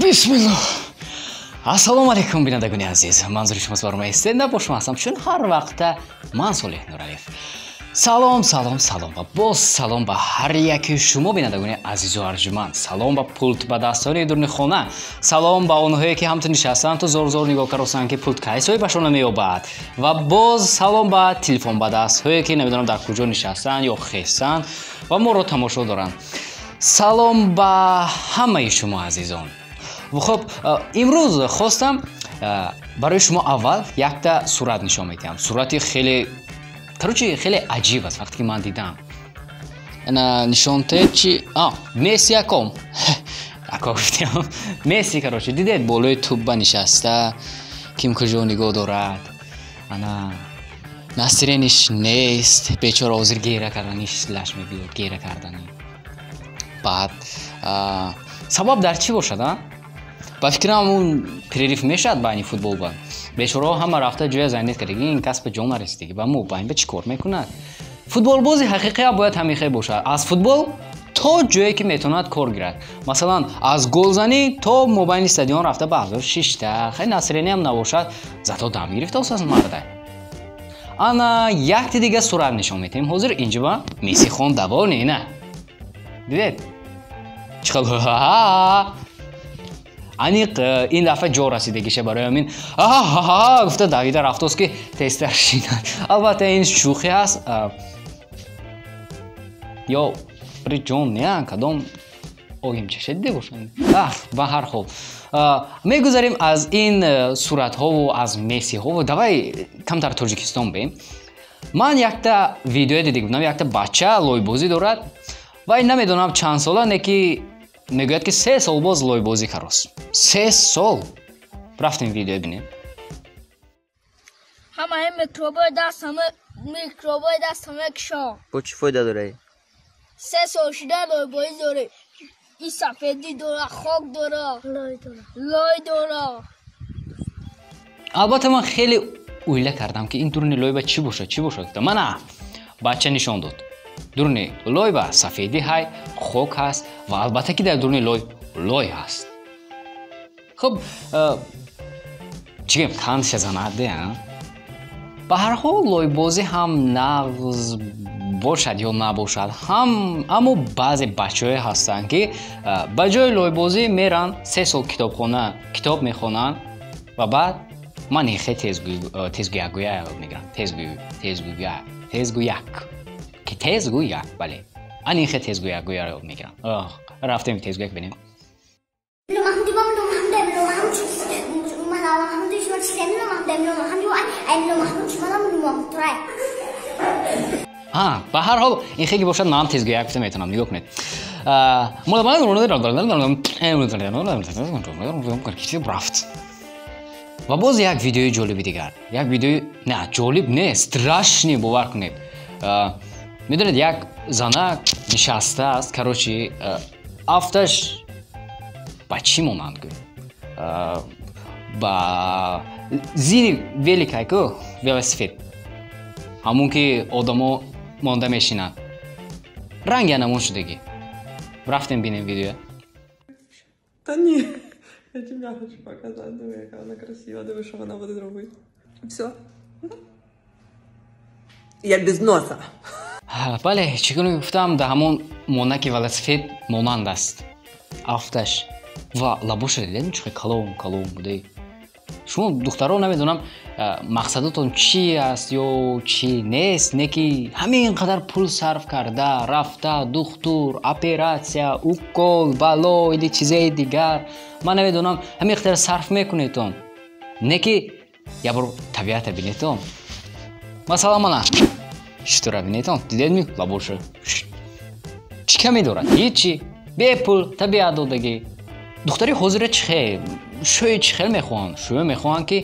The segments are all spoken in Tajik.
Bismillah. Assalomu alaykum binadaguni aziz. Manzur ishimiz bormi? Estenda boshmasam chun har vaqtda man Solih Nuraliyev. Salom va boz salom ba har yaki шумо бинадагони азизу арҷуманд. Салом ба пулт ба дастори дурни хона. Салом ба онҳое ки ҳамтун нишастанд ту зор нигоҳ каросанд ки пулт кайсое ба шона меёбад. Ва боз салом ба телефон ба дастҳое ки намедонам дар куҷо нишастанд ё хестанд ва моро тамошо доранд. Салом ба ҳамаи шумо азизон. Хуб, имрӯз хостам барои шумо аввал якта сурат нишон медиҳам. Сурати хеле аҷиб аст. Вақте ки ман дидам нишонте чи Месси аком гуфтам. Месси короче дидед болои тубба нишаста, ким куҷо нигоҳ дорад. Ана насрениш нест, бечора ҳозир гера карданиш лаш мебиёд, гера кардани. Баъд сабаб дар чӣ бошад? Ба фикрам он перерив мешавад байни футбол ба. Бечораҳо ҳама рафта ҷоя занед кард. Ин касби ҷон аст дига. Ба мо байни ба чӣ кор мекунад? Футболбози ҳақиқия бояд ҳамихе бошад. Аз футбол то ҷое ки метавонад кор гирад. Масалан, аз голзанӣ то мобайни стадион рафта ба 6та. Хай насрени ҳам набошад. Зато дам гирифта осаз марда. Ана якти дига сурат нишон медиҳем. Ҳозир инҷа ба Месси хон давол не. Дидед? Чиқал аниқ ин дафъа ҷо расидагиша барои ҳамин гуфта давида рафтост ки тезтар шинад. Албатта ин шӯхӣ аст. ё ри ҷон не кадом оимчаша дида бошанд. Ба ҳар ҳол мегузарем аз ин суратҳову аз Мессиҳову. Давай камтар Тоҷикистон бем. Ман якта видео дида будам. Якта бача лойбозӣ дорад. Вай намедонам чанд сола неки мегӯяд ки 3 сол боз лойбозӣ карос. 3 сол. Рафтем видео бинем. Ҳамаи микробои дастаме кишо. Бо чӣ фоида дорад? 3 сол шуда лойбозӣ дорӣ. И сафедӣ дора, хок дора, лой дора. Албатта ман хеле уйла кардам ки ин дурни лойба чӣ бошад. Мана бача нишон дод. Дурни лой ба сафедӣ ҳай, хок ҳаст ва албатта ки дар дурни лой ҳаст. Хуб, чӣ гап қандша занаде? Ба ҳар ҳол лойбозӣ ҳам нағз бошад ё набошад, аммо баъзе бачаҳое ҳастанд ки ба ҷои лойбозӣ меран 3 сол китобхона китоб мехонанд ва баъд ман хе тезгӯяк мегирам. Тезгӯяк, бале. Ани хе тезгӯяк мегирам. Рафтем тезгӯяк бинем. Ба ҳар ҳол ин хеги бошад ман тезгӯяк гуфта метавонам. Нигоҳ кунед. Рафт. Ва боз як видеои ҷолиби дигар. Як видеои ҷолиб не, страшни бовар кунед. Медонед як занак нишастааст, короче афташ ба чӣ монанд гӯ? Ба зини великайку велосипед. Ҳамун ки одамо монда мешинанд. Ранги анамон шудагӣ. Рафтем бинем видео. Да нет, я тебя хочу показать, давай, какая она красивая, давай, что она будет робить. Все. Я без носа. Бале, чӣ гуна гуфтам, да ҳамон монаки велосипед монанд аст. Афташ ва лабоша дидем чӣ калон будаи. Шумо духтаро намедонам мақсадатон чӣ аст ё чӣ нест, неки ҳамин қадар пул сарф карда, рафта, духтур, оператсия, укол, бало или чизаи дигар. Ман намедонам ҳамин қадар сарф мекунедон. Неки ябор табиата бинедон. Масалан мана чутора бинедон, дидедми лабоша. Чӣ каме дорад? Ҳичи. Бепул табиат додагӣ. Духтари ҳозира шӯи чӣ хел мехоҳанд? Шӯе мехоҳанд ки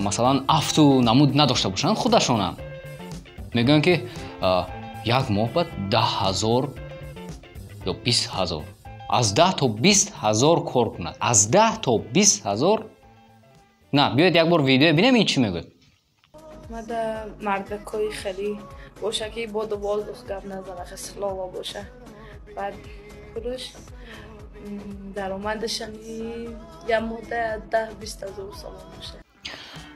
масалан афту намуд надошта бошанд худашонам. Мегӯянд ки як моҳ ба 10,000 ё 20,000. Аз 10 то 20,000 кор кунад. Аз 10 то 20,000. На, биёед як бор видео бинем ин чӣ мегӯяд. ماده مردکای خیلی باشه که باد و واضح گپ نزنه خیلی سلاوا باشه بعد فروش даромадашани я мода 10-20 ҳазор салон бошад.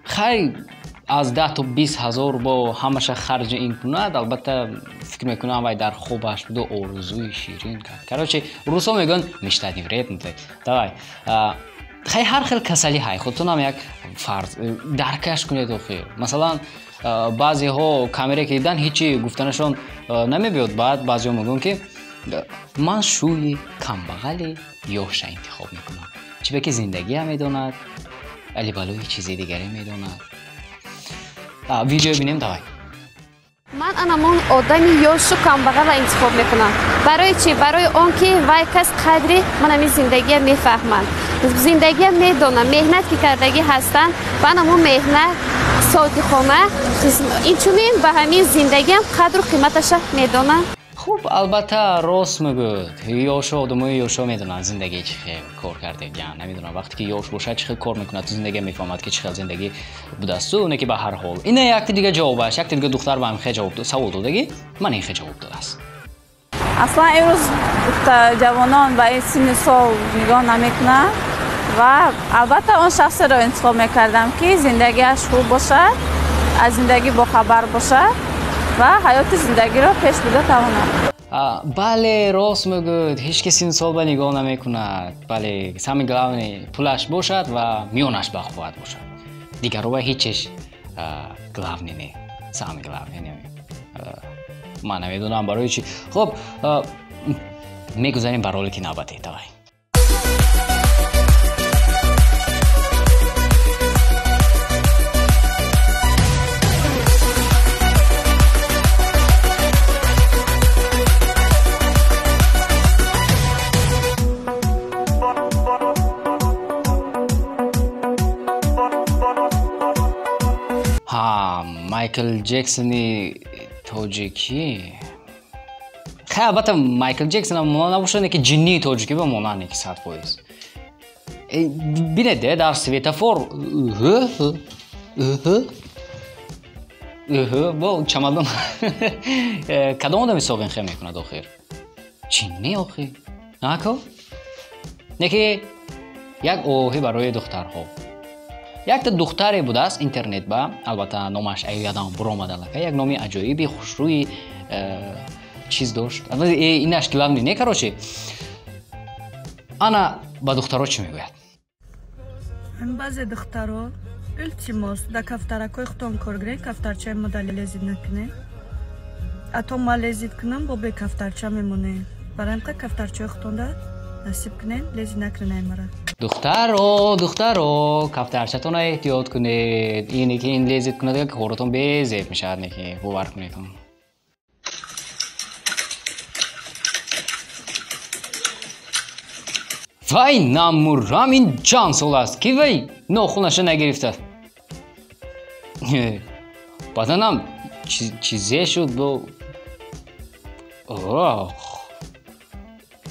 خیر از 10 تا 20 هزار با همش خرج این کند البته فکر میکنم وای در خوبش بود و آرزوی شیرین کرد. короче روسا میگن مشتدی ورد میده. давай خیر هر خیلی کسلی های خودتون هم یک فرض درکش کنید خیر. مثلا بعضی ها کامera که دیدن هیچی گفتنشون نمیبیاد. بعد بعضی ها میگن که من شوی کمبغل یوش انتخاب میکنم. چه که زندگی هم میدوند علی بلوی چیزی دیگری میدوند. ویدیو ببینیم. давай. من анамон одами ёшу камбағал интихоб мекунам. барои чӣ? барои он ки вай кас қадри манами зиндагия мефаҳмад. зиндагия медонам меҳнат ки кардагӣ ҳастанд ва анамон меҳнат содихона инчунин ба ҳамин зиндагиам қадру қиматаша медонам. خوب البته راست میگوید. یوشا آدمای یوشا میدونن زندگی چه خیلی کار کرده یا نمیدونن وقتی که یوش باشه چه خیلی کار میکنه تو زندگی میفهمد که چه خیلی زندگی بوده است. اونه که به هر حال اینه یک دیگه جوابش. یک دیگه دختر به هم خیلی جواب داد. سوال دادگی من این خیلی جواب داده است. اصلا امروز جوانان به این سن سال نگاه نمیکنن و البته اون شخصی رو انتخاب میکردم که زندگیش خوب باشه، از زندگی با خبر باشه و حیات زندگی رو پیش بده تواند. بله راست میگوید. هیچ کسی این سال به نگاه نمیکند. بله سمی گلاونی پولش باشد و میونش بخواهد باشد. دیگر رو هیچش گلاونی نه. سمی گلاونی نه. من نمیدونم برای چی. خب میگذاریم برای که نوبتی. давай. مایکل جکسونی توجیکی. خیلی البته مایکل جکسون هم نباشه که جنی توجیکی بمونن که 100%. بینه در سویتافور با چمدون کدام آدمی ساقین خیلی میکند آخر؟ چینی آخر؟ نکو؟ نکه یک اوهی برای دخترها. یک تا دختری بوده است اینترنت با البته نامش یادم برآمده لکه یک نامی عجایبی خوشروی چیز داشت. اینش گلام نه کراچه. انا با دخترها چی میگوید؟ بعضی دخترها التماس در کفترکای خودتون کار گرید کفترچه مدلی لذت نکنه. اتو ما لذت کنم با به کفترچه میمونه. برای اینکه کفترچه خودتون ده نصیب کنین لذت نکنه مرا. دخترو کفترچه‌تون رو احتیاط کنید. اینی که این لذت کنه دیگه کارتون به ضعف میشه که باور کنید. وای نامورم این جان سال است که وای ناخونش نگرفته. بدنم چیزی شد با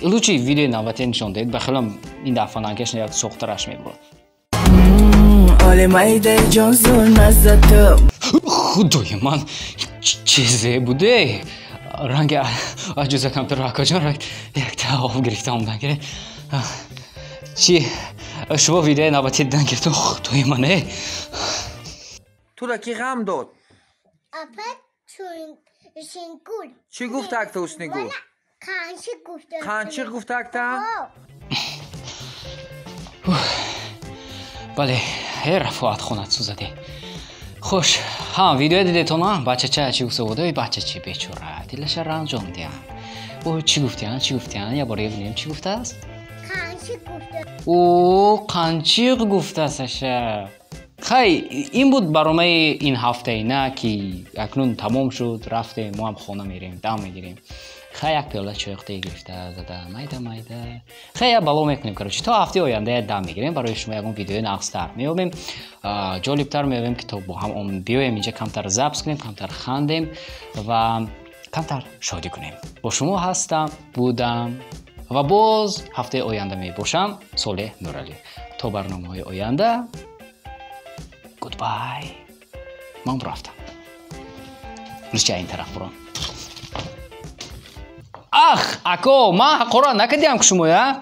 لوچی ویدیو نوبتی نشون دهید. بخیلم این دفعه نکش یک سخترش میبرد. آله مایده جان زور نزدم. خدای من چیزی بوده. رنگ عجوزه کمتر راکا جان را یک تا آب گرفته هم نگیره. چی؟ شما ویدیو نوبتی دیدن که تو خدای منه. تو را کی غم داد؟ اپت شنگول. چی گفت اکتا اسنگول؟ قنچی گفت اکتا؟ بله رفاعت خونت سوزده. خوش ها ویدیو دیدتون ها بچه چی گفته بوده؟ بچه چی بیچوره دلش رنجان دیم. او چی گفتیان یا باره ببینیم چی گفته است؟ قنچیق گفته. او قنچیق گفته استش. خیلی این بود برنامه این هفته نه که اکنون تمام شد. رفته ما هم خونه میریم دم میگیریم. خیلی یک پیاله چایخته گرفته زده مایده خیلی بالا میکنیم کارش تا هفته آینده دم میگیریم برای شما یکم ویدیو نقص‌تر میابیم جالبتر میابیم که تا با هم بیایم اینجا کمتر ضبط کنیم کمتر خندیم و کمتر شادی کنیم. با شما هستم بودم و باز هفته آینده میباشم. صالح نورعلی. تا برنامه‌های آینده گودبای. من رفتم. روز این طرف برام. اخ اکو من قرآن نکردیم که شما یا